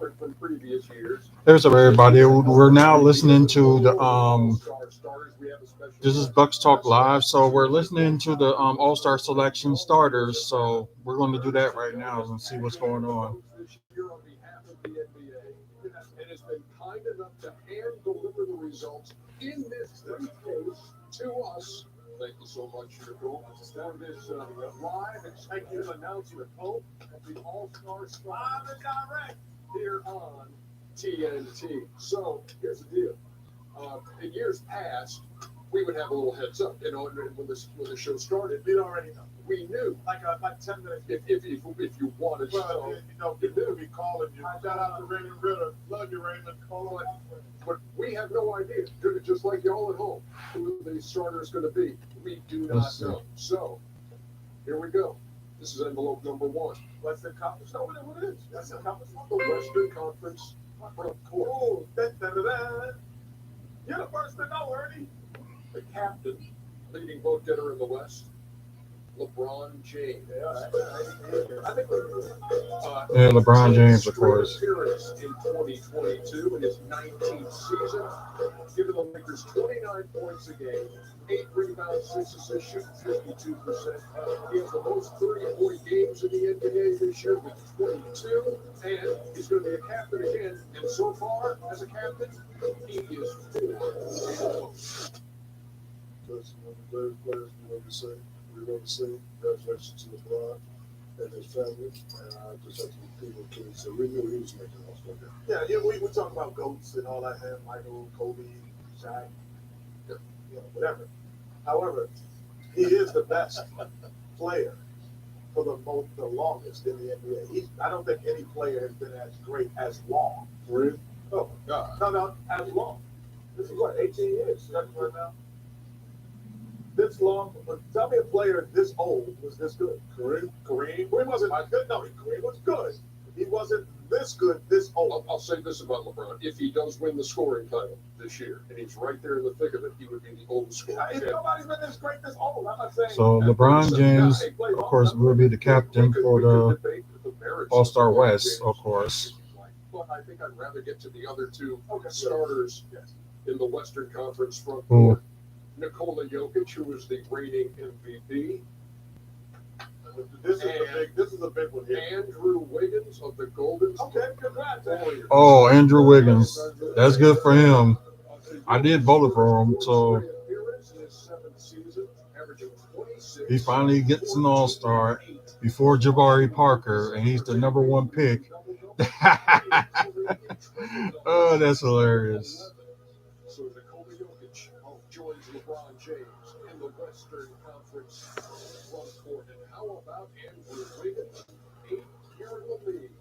different from previous years. There's everybody. We're now listening to the This is Bucks Talk Live, so we're listening to the All Star Selection starters. So we're going to do that right now and see what's going on. This year on behalf of the NBA, and has been kind enough to hand deliver the results in this briefcase to us. Thank you so much, Nicole, for this live executive announcement of the All-Star Live and direct here on TNT. So here's the deal. In years past, we would have a little heads up, when the show started. We'd already know. We knew, like 10 minutes. If you wanted, well, you knew be calling you. Shout out to Raymond Ritter. Love you, Raymond. Call on. But we have no idea. Just like y'all at home, who the starter is going to be. We do not know. So here we go. This is envelope number one. Western Conference. No, what it is? Western Conference. The Western Conference front court. Oh, you're the first to know, Ernie. The captain, leading vote getter in the West, LeBron James. I think LeBron James, of course. Appearance in 2022 in his 19th season, giving the Lakers 29 points a game, 8 rebounds, 6 assists, shooting 52%. He has the most 30-point games in the NBA this year with 22, and he's going to be a captain again. And so far, as a captain, he is 4. That's one of the greatest players we've ever seen. Congratulations to LeBron and his family. And I just have to repeat what Kenny said. We knew he was making an All-Star game. Yeah, we talk about GOATs and all that, Michael, Kobe, Shaq, whatever. However, he is the best player for the longest in the NBA. I don't think any player has been as great as long. Really? Oh, God. No, as long. This is what, 18 years? Right now? This long, but tell me a player this old was this good. Kareem wasn't good. No, Kareem was good. He wasn't this good this old. I'll say this about LeBron: if he does win the scoring title this year, and he's right there in the thick of it, he would be the oldest scorer. Nobody's been this great this old. I'm not saying. So LeBron James, of course, will be the captain for the All-Star West, of course. But I think I'd rather get to the other two starters in the Western Conference front Who? court. Nikola Jokic, who is the reigning MVP. This is a big one here. Andrew Wiggins of the Golden State Warriors. Oh, Andrew Wiggins. That's good for him. I did vote for him, so he finally gets an All-Star before Jabari Parker, and he's the number 1 pick. Oh, that's hilarious. So Nikola Jokic joins LeBron James in the Western Conference front court. And how about Andrew Wiggins, 8th year in the league,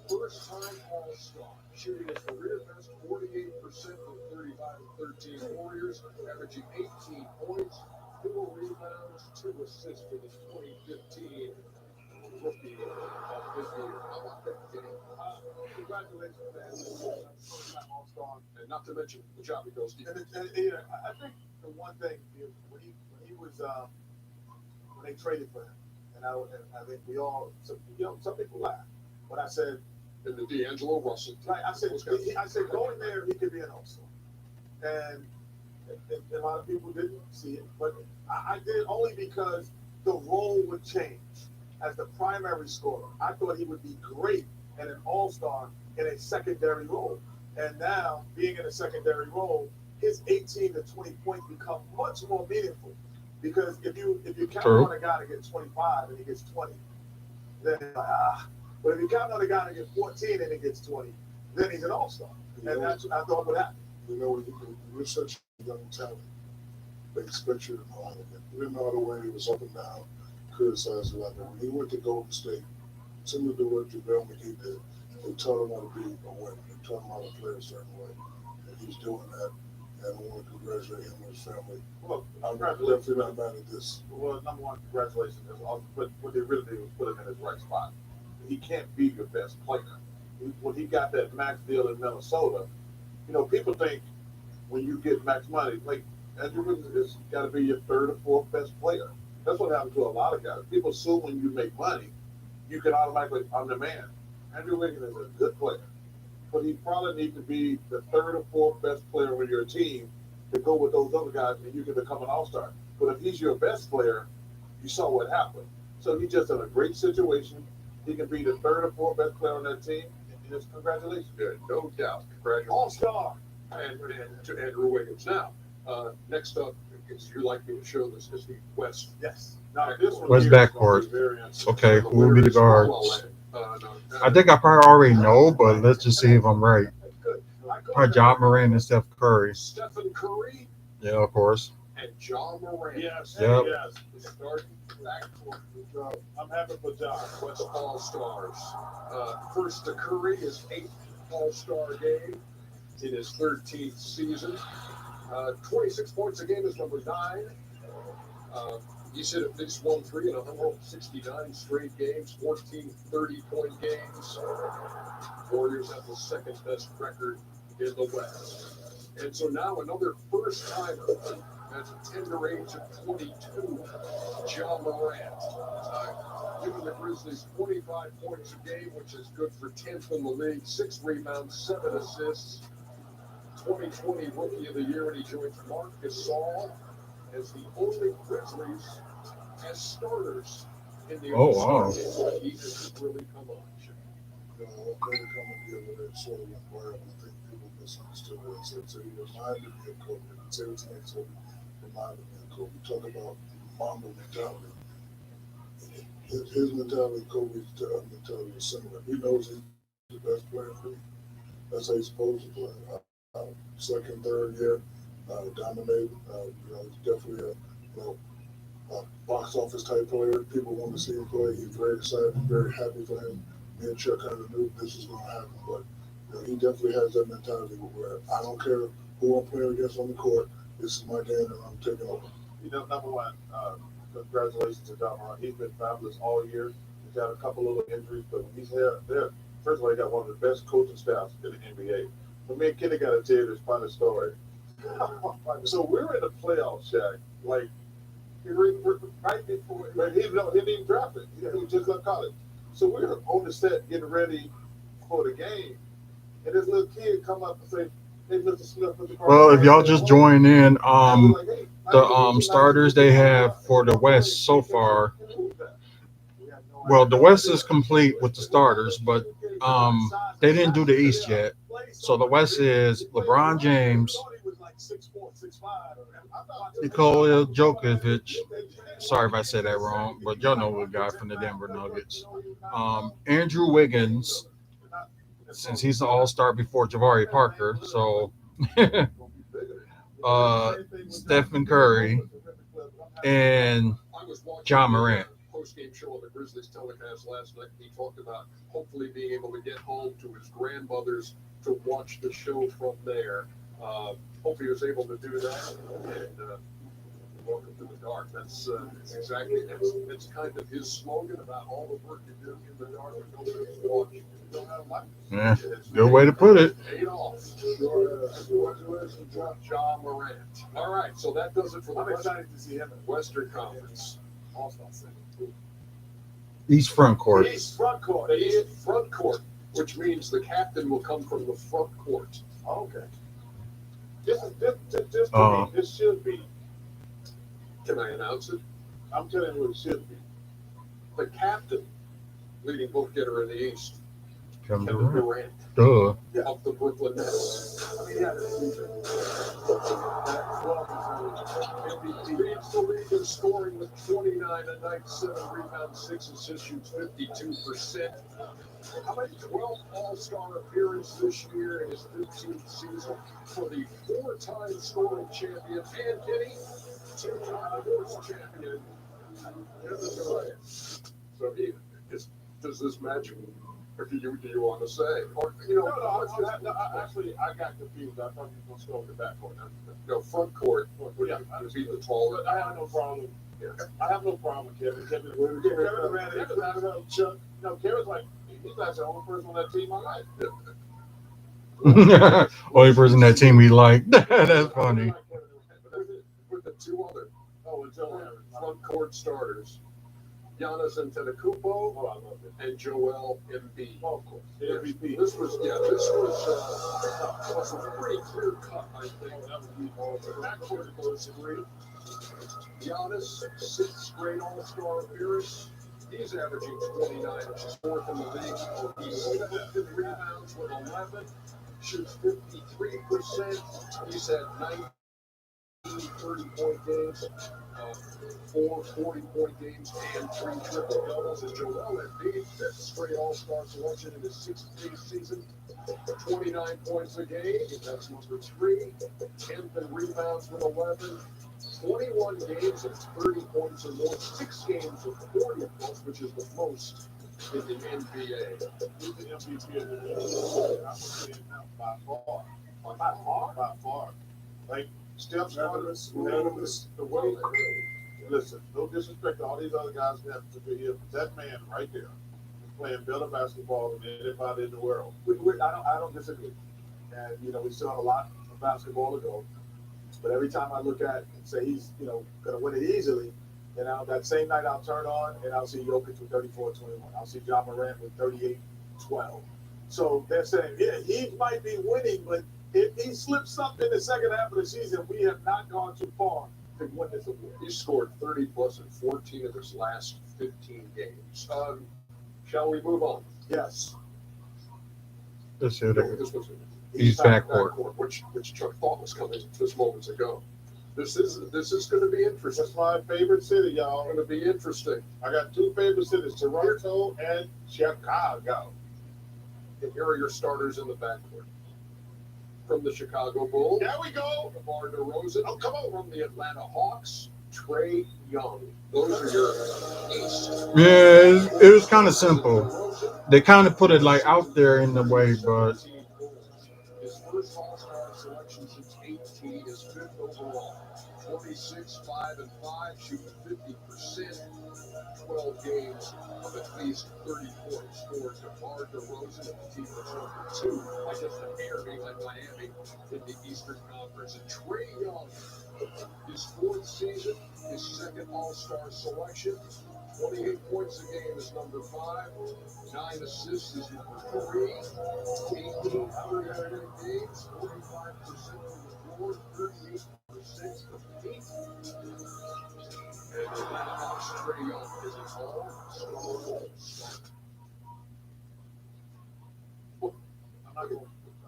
first-time All-Star, shooting his career best 48% from 35 and 13 Warriors, averaging 18 points, 4 rebounds, 2 assists for the 2015 Rookie of the Year. How about that, Kenny? Congratulations, man. First-time All-Star, and not to mention the job he does. I think the one thing when he was when they traded for him, and I think we all, some people laugh, but I said, and the D'Angelo Russell. Right, I said going there, he could be an All-Star, and a lot of people didn't see it, but I did only because the role would change as the primary scorer. I thought he would be great and an All-Star in a secondary role. And now, being in a secondary role, his 18 to 20 points become much more meaningful. Because if you count on a guy to get 25 and he gets 20, then but if you count on a guy to get 14 and he gets 20, then he's an All-Star. And that's what I thought would happen. When you're such a young talent, they expect you to know how to win. You didn't know how to win. He was up and down, criticized a lot. When he went to Golden State, similar to what JaVale McGee did, they taught him how to be a winner. They taught him how to play a certain way. And he's doing that. And I want to congratulate him and his family. Well, I'm definitely not mad at this. Well, number one, congratulations. But what they really did was put him in his right spot. He can't be your best player. When he got that max deal in Minnesota, people think when you get max money, like Andrew Wiggins has got to be your third or fourth best player. That's what happened to a lot of guys. People assume when you make money, you can automatically, I'm the man. Andrew Wiggins is a good player. but he probably need to be the third or fourth best player on your team to go with those other guys, and you can become an all-star. But if he's your best player, you saw what happened. So he's just in a great situation. He can be the third or fourth best player on that team. And just congratulations. Yeah, no doubt. Congratulations. All-star. And to Andrew Wiggins. Now, next up, is you like me to show this, is the West. Yes. Now, this one West here is backcourt. gonna be very interesting. Okay, who will be the guards? I think I probably already know, but let's just see if I'm right. Good. Probably John Moran and Steph Curry. Stephen Curry Yeah, of course. and John Moran. Yes. Yep. Yes. The starting backcourt for I'm happy for John. West All-Stars. First to Curry, his 8th All-Star game in his 13th season. 26 points a game is number 9. He's hit at least 1 3 in 169 straight games, 14 30-point games. Warriors have the second best record in the West. And so now another first-timer at the tender age of 22, John Morant. Giving the Grizzlies 25 points a game, which is good for 10th in the league, 6 rebounds, 7 assists. 2020 Rookie of the Year, and he joins Mark Gasol as the only Grizzlies as starters in the Oh, All-Star wow. game. He has really come on. They were coming together that sort of environment. I think people misunderstood what I said. So he reminded me of Kobe. And every time he told me, reminded me of Kobe. Talk about Mamba mentality. His mentality, Kobe's mentality is similar. He knows he's the best player in the league. That's how he's supposed to play. Second, third year, dominated. He's definitely a box office type player. People want to see him play. He's very excited, very happy for him. Me and Chuck kind of knew this was going to happen, but he definitely has that mentality where I don't care who I'm playing against on the court. This is my game, and I'm taking over. Number one, congratulations to John Morant. He's been fabulous all year. He's had a couple little injuries, but when he's here, first of all, he got one of the best coaching staffs in the NBA. But me and Kenny got to tell you this funny story. So we were in the playoffs, Shaq. Like, right before, but he didn't even draft it. He just left college. So we were on the set getting ready for the game, and this little kid come up and say, "Hey, Mr. Smith, Mr. Carter." Well, if y'all just join in, the starters they have for the West so far. Well, the West is complete with the starters, but they didn't do the East yet. So the West is LeBron James, Nikola Jokic. Sorry if I said that wrong, but y'all know the guy from the Denver Nuggets. Andrew Wiggins, since he's the All-Star before Jabari Parker. So Stephen Curry and John Morant. Post-game show on the Grizzlies telecast last night. He talked about hopefully being able to get home to his grandmother's to watch the show from there. Hope he was able to do that. And welcome to the dark. That's exactly it's kind of his slogan about all the work you do in the dark. Yeah, good way to put it. Paid off. John Morant. All right, so that does it for the I'm excited to see him in Western Conference. East front court. East front court. East front court, which means the captain will come from the front court. Okay. This to me, this should be. Can I announce it? I'm telling you what it should be. The captain, leading vote getter in the East, Kevin Kevin Durant. Durant Duh. of the Brooklyn Nets. He leads the league in scoring with 29 a night, 7 rebounds, 6 assists, shoots 52%. How many 12 All-Star appearances this year in his 15th season for the 4-time scoring champion and Kenny, 2-time force champion, Kevin Durant. So does this match? Or do you want to say? Or, Actually, I got confused. I thought you were going to go with the backcourt. No, front court would Yeah, be the taller. But I have no problem. Yeah. I have no problem with Kevin. Kevin Durant, Chuck. Kevin's like, he's like the only person on that team I like. Only person that team we like. That's funny. With the two other front court starters, Giannis Antetokounmpo, Oh, I love it. and Joel Embiid. Oh, of course. The MVP. This was a pretty clear cut, I think. That would be all the backcourt those three. Giannis, sixth straight All-Star appearance. He's averaging 29, which is fourth in the league. He's 11 rebounds with 11, shoots 53%. He's had 19 30-point games, 4 40-point games, and 3 triple-doubles. And Joel Embiid, fifth straight All-Star selection in his 16th season, 29 points a game. That's number 3. 10th in rebounds with 11. 21 games of 30 points or more, 6 games of 40 points, which is the most in the NBA. He's the MVP of the league. I'm saying now, by far. By far. Like, Steph's unanimous. The way, listen, no disrespect to all these other guys that have to be here, but that man right there is playing better basketball than anybody in the world. I don't disagree. And, we still have a lot of basketball to go. But every time I look at and say he's, going to win it easily, that same night I'll turn on and I'll see Jokic with 34-21. I'll see John Morant with 38-12. So they're saying, yeah, he might be winning, but if he slips up in the second half of the season, we have not gone too far to win this award. He scored 30-plus in 14 of his last 15 games. Shall we move on? Yes. Let's hear that. This was East backcourt. which Chuck thought was coming just moments ago. This is going to be interesting. That's my favorite city, y'all. Going to be interesting. I got 2 favorite cities, Toronto and Chicago. And here are your starters in the backcourt. From the Chicago Bulls, There we go. DeMar DeRozan. Oh, come on. From the Atlanta Hawks, Trae Young. Those are your East. Yeah, it was kind of simple. They kind of put it like out there in the way, but His first All-Star selection since 18 is 5th overall. 26, 5 and 5, shooting 50%. 12 games of at least 30 points for DeMar DeRozan, and the team was number 2, I guess the hair behind Miami in the Eastern Conference. And Trae Young, his 4th season, his 2nd All-Star selection. 28 points a game is number 5. 9 assists is number 3. 18 30-minute games, 45% from the floor, 38% from deep. And Atlanta Hawks Trae Young is an all-star starter.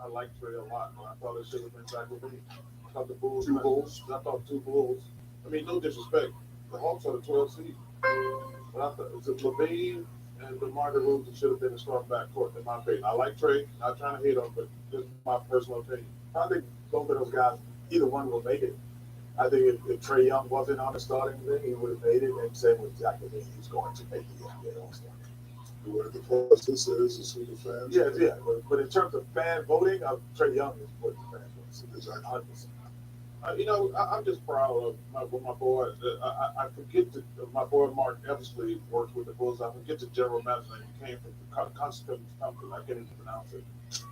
I like Trae a lot, but I thought it should have been back with me. I thought the Bulls. 2 Bulls. I thought 2 Bulls. I mean, no disrespect. The Hawks are the 12th seed. But I thought it's Levine and DeMar DeRozan should have been the starting backcourt, in my opinion. I like Trae. Not trying to hate him, but this is my personal opinion. I think both of those guys, either one will make it. I think if Trae Young wasn't on the starting thing, he would have made it, and same with Zach LaVine. He's going to make the NBA All-Star. Where the process is who the fans. Yeah. But in terms of fan voting, Trae Young is what the fans vote. Exactly. 100%. I'm just proud of my boy. I forget that my boy Mark Eversley worked with the Bulls. I forget the general manager name. He came from Constant Company. I can't even pronounce it.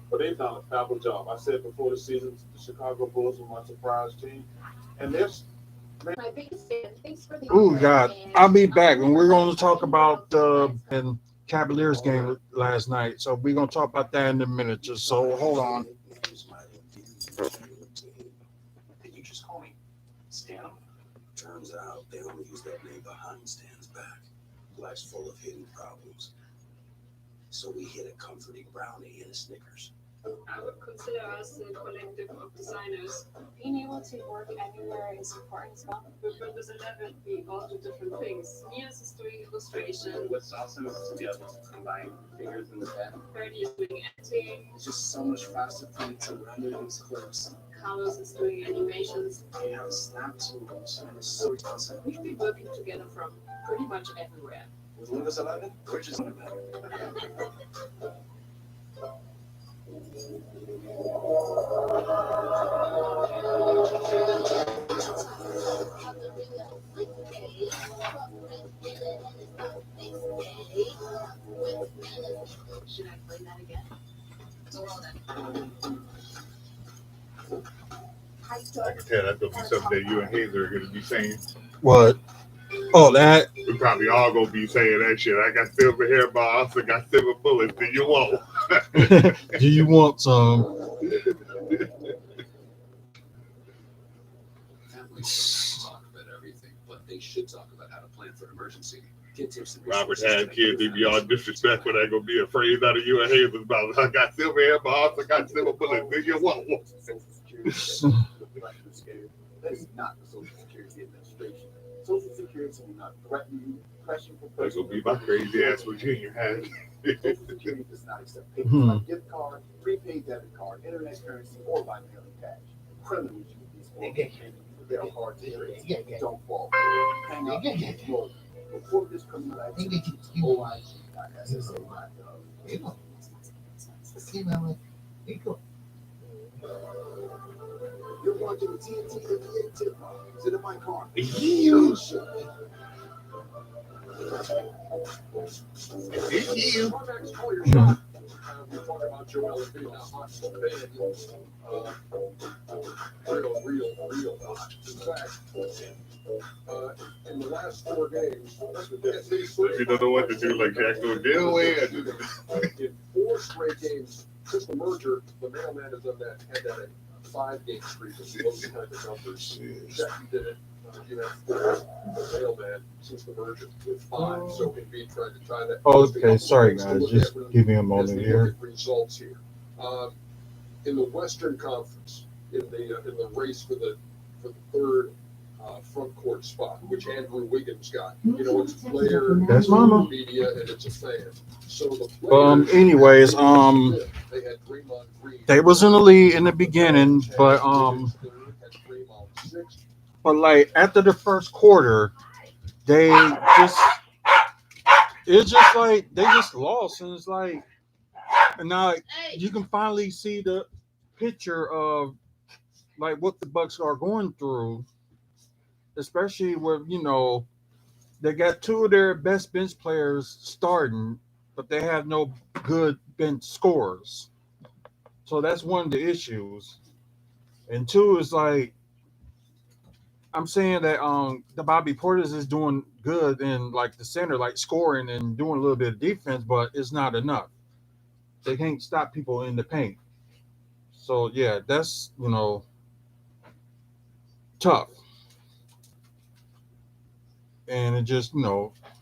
But they've done a fabulous job. I said before the season, the Chicago Bulls were my surprise team. And this, My biggest fan. Thanks for the oh offer, God, and I'll be back, and we're going to talk about and Cavaliers game last night. So we're going to talk about that in a minute. Just so hold on. Did you just call me Stan? Turns out they only use that name behind Stan's back. Life's full of hidden problems. So we hit a comforting brownie and a Snickers. I would consider us a collective of designers. being able to work anywhere is important as well. With Windows 11, we all do different things. Mia's is doing illustration. What's awesome is to be able to combine fingers in the pen. Bernie is doing editing. It's just so much faster for me to render these clips. Carlos is doing animations. I have snap tools, and it's so awesome. We've been working together from pretty much everywhere. With Windows 11, we're just one of them. Should I play that again? I can tell that's gonna be something that you and Hazel are gonna be saying. What? Oh, that. We probably all gonna be saying that shit. I got silver hair, but I also got silver bullets. Do you want? Do you want some? Families don't talk about everything, but they should talk about how to plan for an emergency. Get tips and Robert resources had to kids. They be all disrespectful. They gonna be a phrase out of you and Hayes about. I got silver hair, but I also got silver bullets. Do you want? That's not the Social Security Administration. Social Security will not threaten you, pressure for That's personal gonna be my crazy ass Virginia had. Social Security does not accept payments like gift card, prepaid debit card, internet currency, or by mailing cash. Criminals use these forms. They are hard to trace. Don't fall. Hang up. Roll. Report this criminal activity to OIG.SSA.gov. You're watching the TNT NBA tip. Sit in my car. You. Quarterbacks, call your shot. We're talking about Joel Embiid, now hot so bad. Real hot. In fact, in the last 4 games, at least You don't know what to do, like Jackson deal with. in 4 straight games since the merger, the mailman has done that, had that 5-game streak of those kind of numbers. Jackie did it. You have 4 mailman since the merger with 5. So Embiid tried to tie that. Okay, sorry guys, just give me a moment here. Results here. In the Western Conference, in the race for the third front court spot, which Andrew Wiggins got. You know, it's a player, That's mama. media, and it's a fan. So the players, Anyways, they had Draymond Green. they was in the lead in the beginning, but like after the first quarter, they just it's just like they just lost, and it's like, and now you can finally see the picture of like what the Bucks are going through, especially with they got 2 of their best bench players starting, but they have no good bench scorers. So that's one of the issues. And 2 is like I'm saying that the Bobby Portis is doing good in like the center, like scoring and doing a little bit of defense, but it's not enough. They can't stop people in the paint. So yeah, that's tough. And it just kind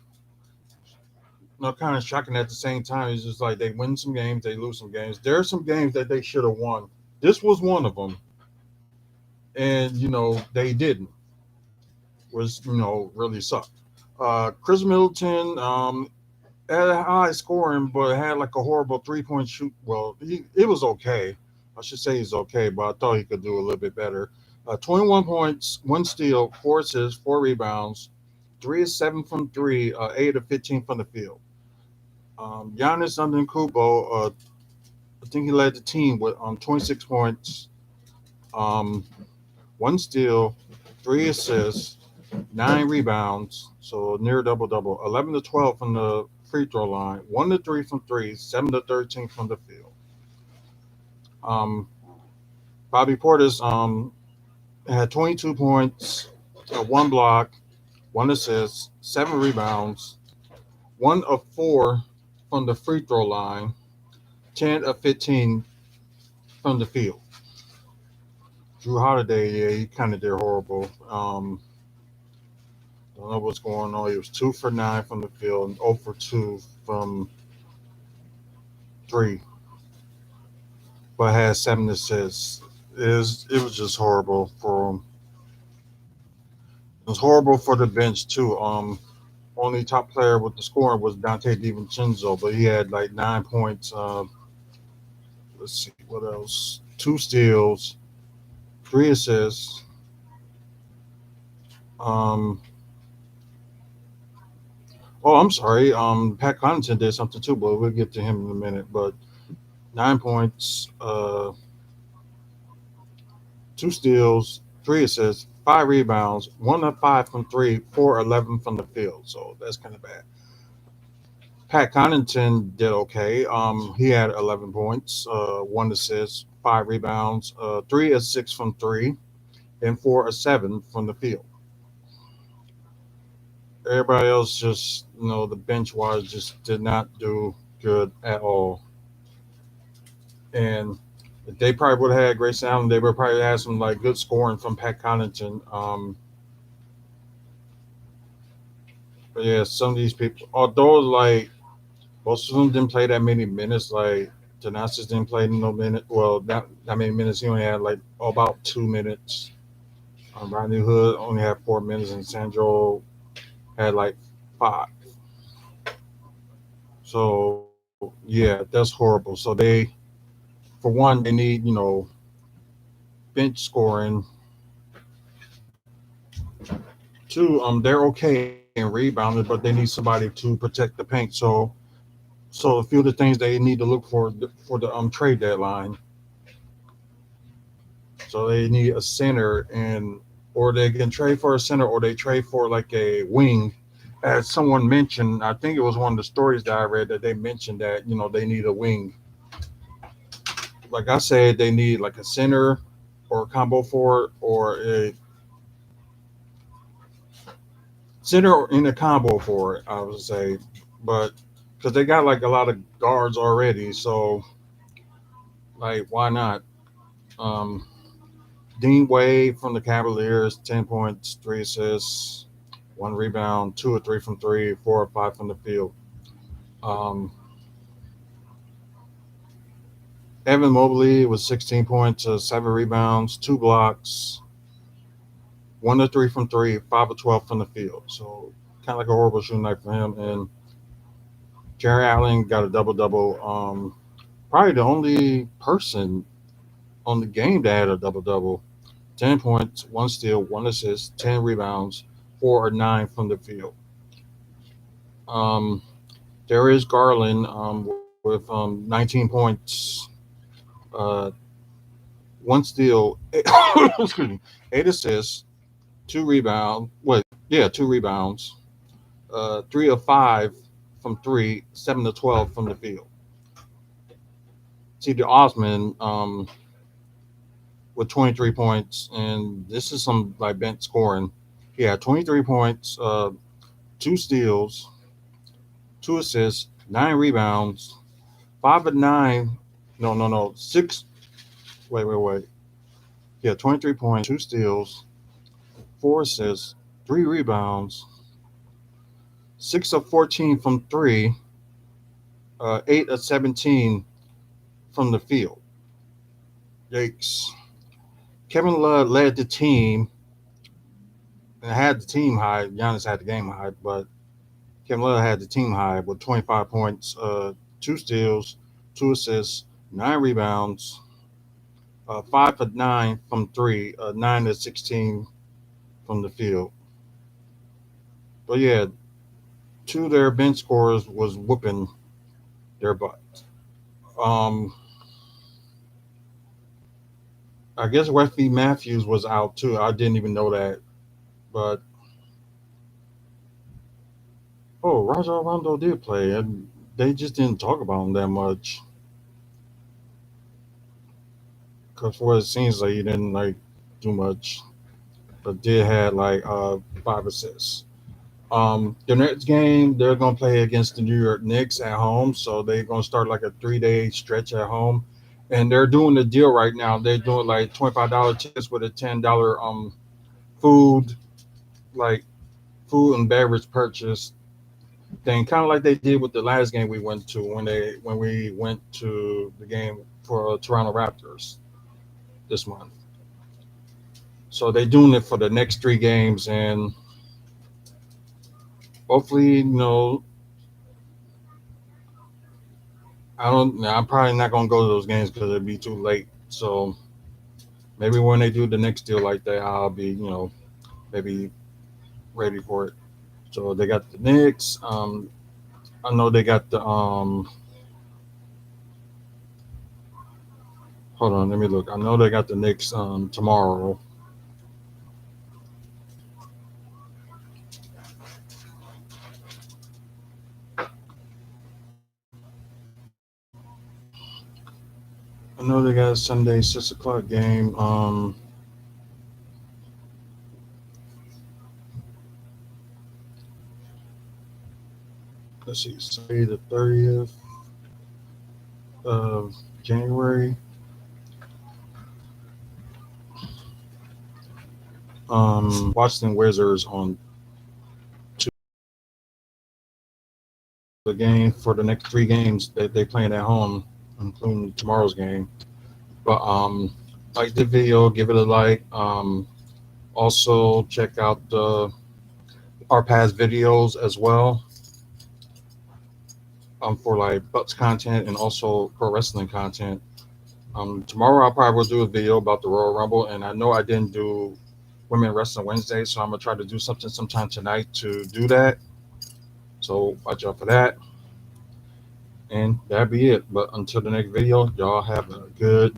of shocking at the same time. It's just like they win some games, they lose some games. There are some games that they should have won. This was one of them, and they didn't. Was really sucked. Chris Middleton had a high scoring, but had like a horrible 3-point shoot. Well, it was okay. I should say he's okay, but I thought he could do a little bit better. 21 points, 1 steal, 4 assists, 4 rebounds, 3 of 7 from 3, 8 of 15 from the field. Giannis Antetokounmpo, I think he led the team with 26 points, 1 steal, 3 assists, 9 rebounds, so near double-double, 11 to 12 from the free throw line, 1 to 3 from 3, 7 to 13 from the field. Bobby Portis had 22 points, 1 block, 1 assist, 7 rebounds, 1 of 4 from the free throw line, 10 of 15 from the field. Drew Holiday, yeah, he kind of did horrible. Don't know what's going on. He was 2 for 9 from the field and 0 for 2 from 3, but had 7 assists. It was just horrible for him. It was horrible for the bench too. Only top player with the scoring was Dante DiVincenzo, but he had like 9 points. Let's see what else. 2 steals, 3 assists. Oh, I'm sorry. Pat Connaughton did something too, but we'll get to him in a minute. But 9 points, 2 steals, 3 assists, 5 rebounds, 1 of 5 from 3, 4 11 from the field. So that's kind of bad. Pat Connaughton did okay. He had 11 points, 1 assist, 5 rebounds, 3 of 6 from 3, and 4 of 7 from the field. Everybody else just, the bench wise just did not do good at all. And they probably would have had Grayson Allen. They would probably had some like good scoring from Pat Connaughton. But yeah, some of these people, although like most of them didn't play that many minutes, like Thanasis didn't play no minute. Well, not that many minutes. He only had like about 2 minutes. Rodney Hood only had 4 minutes, and Sandro had like 5. So yeah, that's horrible. So for one, they need bench scoring. Two, they're okay in rebounding, but they need somebody to protect the paint. So a few of the things they need to look for the trade deadline. So they need a center, and or they can trade for a center, or they trade for like a wing. As someone mentioned, I think it was one of the stories that I read that they mentioned that they need a wing. Like I said, they need like a center or a combo forward or a center in a combo forward. I would say, but because they got like a lot of guards already, so like why not? Um, Dean Wade from the Cavaliers, 10 points, 3 assists, 1 rebound, 2 or 3 from three, 4 or 5 from the field. Um, Evan Mobley was 16 points, 7 rebounds, 2 blocks, 1 or 3 from three, 5 or 12 from the field. So kind of like a horrible shooting night for him. And Jerry Allen got a double double. Probably the only person on the game that had a double double. 10 points, 1 steal, 1 assist, 10 rebounds, 4 or 9 from the field. Um, Darius Garland with 19 points, uh, 1 steal, excuse me, 8 assists, 2 rebounds. Wait, yeah, 2 rebounds. 3 of 5 from three, 7 to 12 from the field. C.J. Osman with 23 points, and this is some like bench scoring. He had 23 points, 2 steals, 2 assists, 9 rebounds, 5 of 9. No, no, no. Six. Wait, wait, wait. Yeah, 23 points, 2 steals, 4 assists, 3 rebounds, 6 of 14 from three, 8 of 17 from the field. Yikes. Kevin Love led the team and had the team high. Giannis had the game high, but Kevin Love had the team high with 25 points, 2 steals, 2 assists, 9 rebounds, 5 of 9 from three, 9 of 16 from the field. But yeah, two of their bench scorers was whooping their butt. Um, I guess Wesley Matthews was out too. I didn't even know that. But oh, Rajon Rondo did play, and they just didn't talk about him that much. Because for what it seems like he didn't like do much, but did had like 5 assists. The next game they're gonna play against the New York Knicks at home, so they're gonna start like a 3 day stretch at home, and they're doing the deal right now. They're doing like $25 tickets with a $10 food like food and beverage purchase thing, kind of like they did with the last game we went to when we went to the game for Toronto Raptors this month. So they're doing it for the next 3 games, and hopefully, I don't. I'm probably not gonna go to those games because it'd be too late. So maybe when they do the next deal like that, I'll be, maybe ready for it. So they got the Knicks. I know they got the. Hold on, let me look. I know they got the Knicks tomorrow. I know they got a Sunday 6 o'clock game. let's see, Sunday the 30th of January. Washington Wizards on the game for the next 3 games that they playing at home, including tomorrow's game. But like the video, give it a like. Also check out our past videos as well. For like Bucks content and also pro wrestling content. Tomorrow I probably will do a video about the Royal Rumble, and I know I didn't do Women Wrestling Wednesday, so I'm gonna try to do something sometime tonight to do that. So watch out for that. And that'd be it. But until the next video, y'all have a good